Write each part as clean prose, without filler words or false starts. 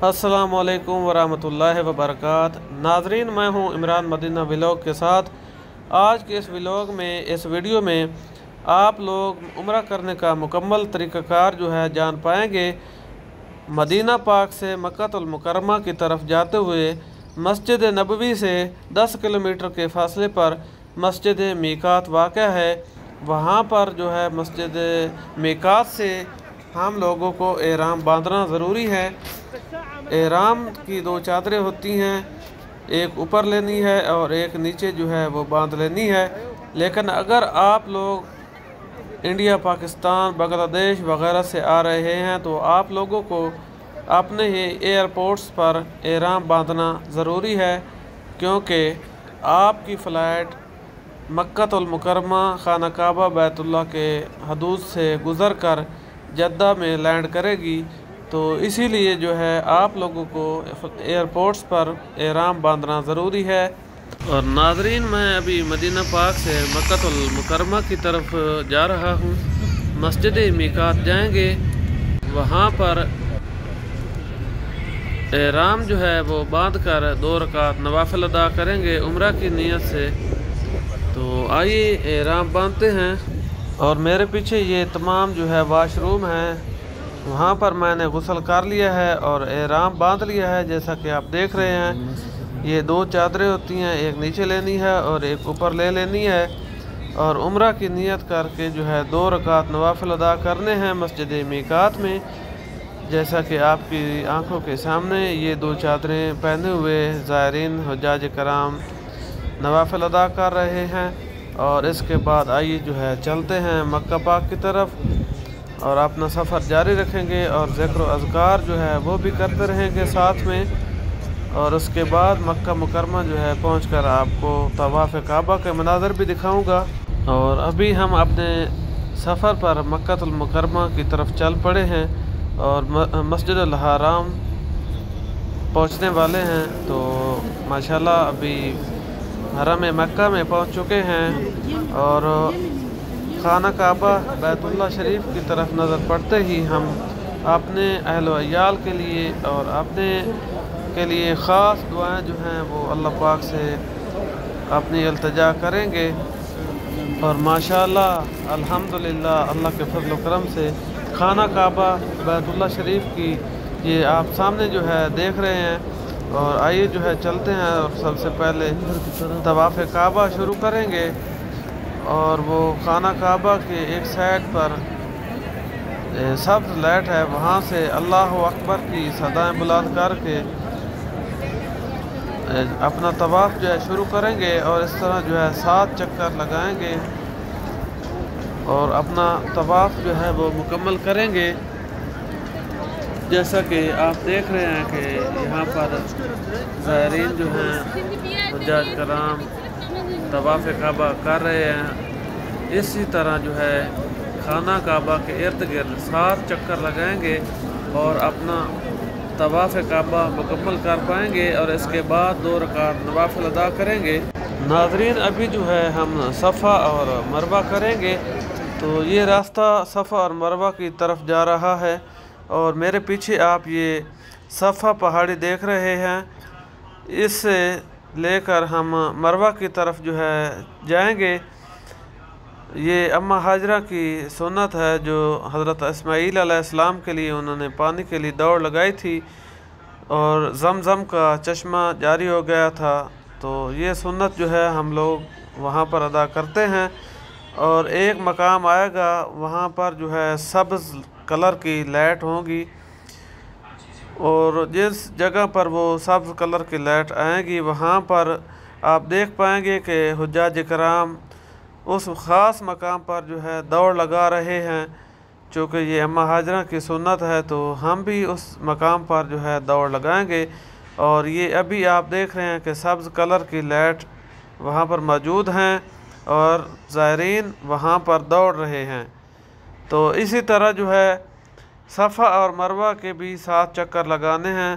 अस्सलाम वालेकुम वरहमतुल्लाहि वबरकातुहू। नाजरीन, मैं हूं इमरान मदीना व्लॉग के साथ। आज के इस व्लॉग में, इस वीडियो में आप लोग उम्रा करने का मुकम्मल तरीक़ाकार जो है जान पाएंगे। मदीना पाक से मक्कातुल मुकर्रमा की तरफ जाते हुए मस्जिद नबवी से 10 किलोमीटर के फासले पर मस्जिद मीकात वाक़या है। वहाँ पर जो है मस्जिद मीकात से हम लोगों को एहराम बांधना ज़रूरी है। एहराम की 2 चादरें होती हैं, एक ऊपर लेनी है और एक नीचे जो है वो बांध लेनी है। लेकिन अगर आप लोग इंडिया, पाकिस्तान, बांग्लादेश वगैरह से आ रहे हैं तो आप लोगों को अपने ही एयरपोर्ट्स पर एहराम बांधना ज़रूरी है, क्योंकि आपकी फ़्लाइट मक्कातुल मुकर्रमा खाना काबा बैतुल्लाह के हदूद से गुज़र कर जद्दा में लैंड करेगी। तो इसीलिए जो है आप लोगों को एयरपोर्ट्स पर एहराम बांधना ज़रूरी है। और नाजरीन, मैं अभी मदीना पाक से मक्कातुल मुकर्रमा की तरफ जा रहा हूँ। मस्जिद मीकात जाएंगे, वहाँ पर एहराम जो है वो बांध कर 2 रकात नवाफिल अदा करेंगे उम्रा की नीयत से। तो आइए एहराम बांधते हैं। और मेरे पीछे ये तमाम जो है वाशरूम हैं, वहाँ पर मैंने गुस्ल कर लिया है और एहराम बांध लिया है। जैसा कि आप देख रहे हैं, ये 2 चादरें होती हैं, एक नीचे लेनी है और एक ऊपर ले लेनी है। और उम्रा की नीयत करके जो है 2 रकात नवाफिल अदा करने हैं मस्जिद मीकात में। जैसा कि आपकी आंखों के सामने ये 2 चादरें पहने हुए ज़ायरीन हुज्जाज कराम नवाफिल अदा कर रहे हैं। और इसके बाद आइए जो है चलते हैं मक्का पाक की तरफ और अपना सफ़र जारी रखेंगे और ज़िक्र अज़कार जो है वो भी करते रहेंगे साथ में। और उसके बाद मक्का मुकरमा जो है पहुंचकर आपको तवाफ़ काबा के मनाज़र भी दिखाऊंगा। और अभी हम अपने सफ़र पर मक्कातुल मुकरमा की तरफ चल पड़े हैं और मस्जिदुल हराम पहुंचने वाले हैं। तो माशाल्लाह अभी हरम मक्का में पहुंच चुके हैं और खाना काबा बैतुल्लाह शरीफ की तरफ नज़र पड़ते ही हम अपने अहल अयाल के लिए और अपने के लिए ख़ास दुआएं जो हैं वो अल्लाह पाक से अपनी इल्तिजा करेंगे। और माशाअल्लाह अल्हम्दुलिल्लाह अल्लाह के फज़ल व करम से खाना काबा बैतुल्लाह शरीफ की ये आप सामने जो है देख रहे हैं। और आइए जो है चलते हैं और सबसे पहले तवाफ़ काबा शुरू करेंगे। और वो खाना काबा के एक साइड पर सब्ज़ लाइट है, वहाँ से अल्लाह अकबर की सदाएं बुलंद करके अपना तवाफ़ जो है शुरू करेंगे। और इस तरह जो है 7 चक्कर लगाएंगे और अपना तवाफ़ जो है वो मुकम्मल करेंगे। जैसा कि आप देख रहे हैं कि यहाँ पर ज़ायरीन जो हैं हुज्जाज कराम तवाफ़ काबा कर रहे हैं। इसी तरह जो है खाना काबा के इर्द गिर्द 7 चक्कर लगाएंगे और अपना तवाफ़ काबा मुकम्मल कर पाएंगे। और इसके बाद 2 रकात नवाफिल अदा करेंगे। नाज़रीन, अभी जो है हम सफ़ा और मरवा करेंगे। तो ये रास्ता सफ़ा और मरवा की तरफ जा रहा है और मेरे पीछे आप ये सफ़ा पहाड़ी देख रहे हैं। इससे लेकर हम मरवा की तरफ जो है जाएंगे। ये अम्मा हाजरा की सुन्नत है जो हज़रत इस्माईल अलैहिस्सलाम के लिए उन्होंने पानी के लिए दौड़ लगाई थी और ज़मज़म का चश्मा जारी हो गया था। तो ये सुन्नत जो है हम लोग वहाँ पर अदा करते हैं। और एक मकाम आएगा, वहाँ पर जो है सब्ज़ कलर की लाइट होगी और जिस जगह पर वो सब्ज़ कलर की लाइट आएगी वहाँ पर आप देख पाएंगे कि हुज्जाज कराम उस ख़ास मकाम पर जो है दौड़ लगा रहे हैं। चूँकि ये अम्मा हाजरा की सुन्नत है तो हम भी उस मकाम पर जो है दौड़ लगाएंगे। और ये अभी आप देख रहे हैं कि सब्ज़ कलर की लाइट वहाँ पर मौजूद हैं और ज़ायरीन वहाँ पर दौड़ रहे हैं। तो इसी तरह जो है सफ़ा और मरवा के भी 7 चक्कर लगाने हैं।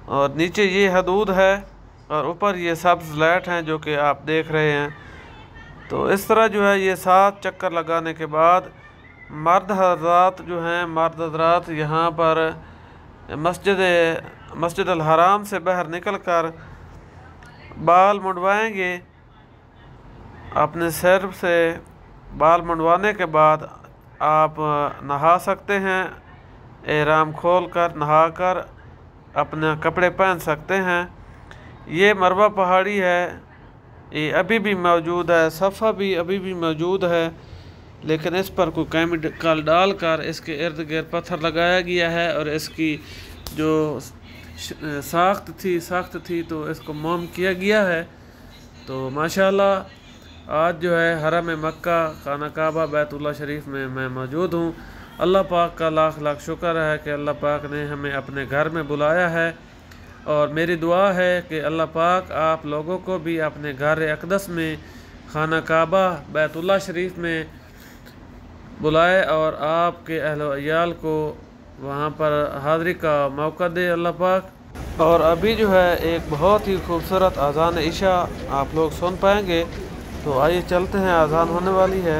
और नीचे ये हदूद है और ऊपर ये सब्ज़ लाइट हैं जो कि आप देख रहे हैं। तो इस तरह जो है ये 7 चक्कर लगाने के बाद मर्द हज़रात जो हैं, मर्द हज़रात यहाँ पर मस्जिद अल हराम से बाहर निकल कर बाल मुंडवाएंगे। अपने सिर से बाल मुंडवाने के बाद आप नहा सकते हैं। एहराम खोल कर नहा कर अपने कपड़े पहन सकते हैं। ये मरवा पहाड़ी है, ये अभी भी मौजूद है। सफ़ा भी अभी भी मौजूद है, लेकिन इस पर कोई केमिकल डालकर इसके इर्द गिर्द पत्थर लगाया गया है और इसकी जो साख्त थी तो इसको मोम किया गया है। तो माशाल्लाह आज जो है हरम मक्का खाना काबा बैतुल्लाह शरीफ में मैं मौजूद हूँ। अल्लाह पाक का लाख लाख शुक्र है कि अल्लाह पाक ने हमें अपने घर में बुलाया है। और मेरी दुआ है कि अल्लाह पाक आप लोगों को भी अपने घर अक़दस में खाना काबा बैतुल्लाह शरीफ में बुलाए और आपके अहल अयाल को वहाँ पर हाज़री का मौका दे अल्लाह पाक। और अभी जो है एक बहुत ही खूबसूरत अज़ान इशा आप लोग सुन पाएंगे। तो आइए चलते हैं, अज़ान होने वाली है।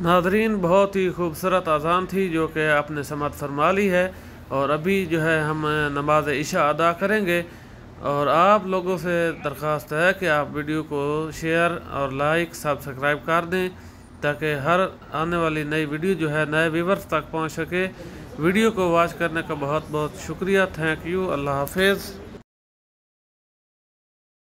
नाज़रीन, बहुत ही खूबसूरत अज़ान थी जो कि आपने समात फरमा ली है। और अभी जो है हम नमाज इशा अदा करेंगे। और आप लोगों से दरख्वास्त है कि आप वीडियो को शेयर और लाइक सब्सक्राइब कर दें, ताकि हर आने वाली नई वीडियो जो है नए व्यूवर्स तक पहुंच सके। वीडियो को वॉच करने का बहुत बहुत शुक्रिया। Thank you. अल्लाह हाफिज़।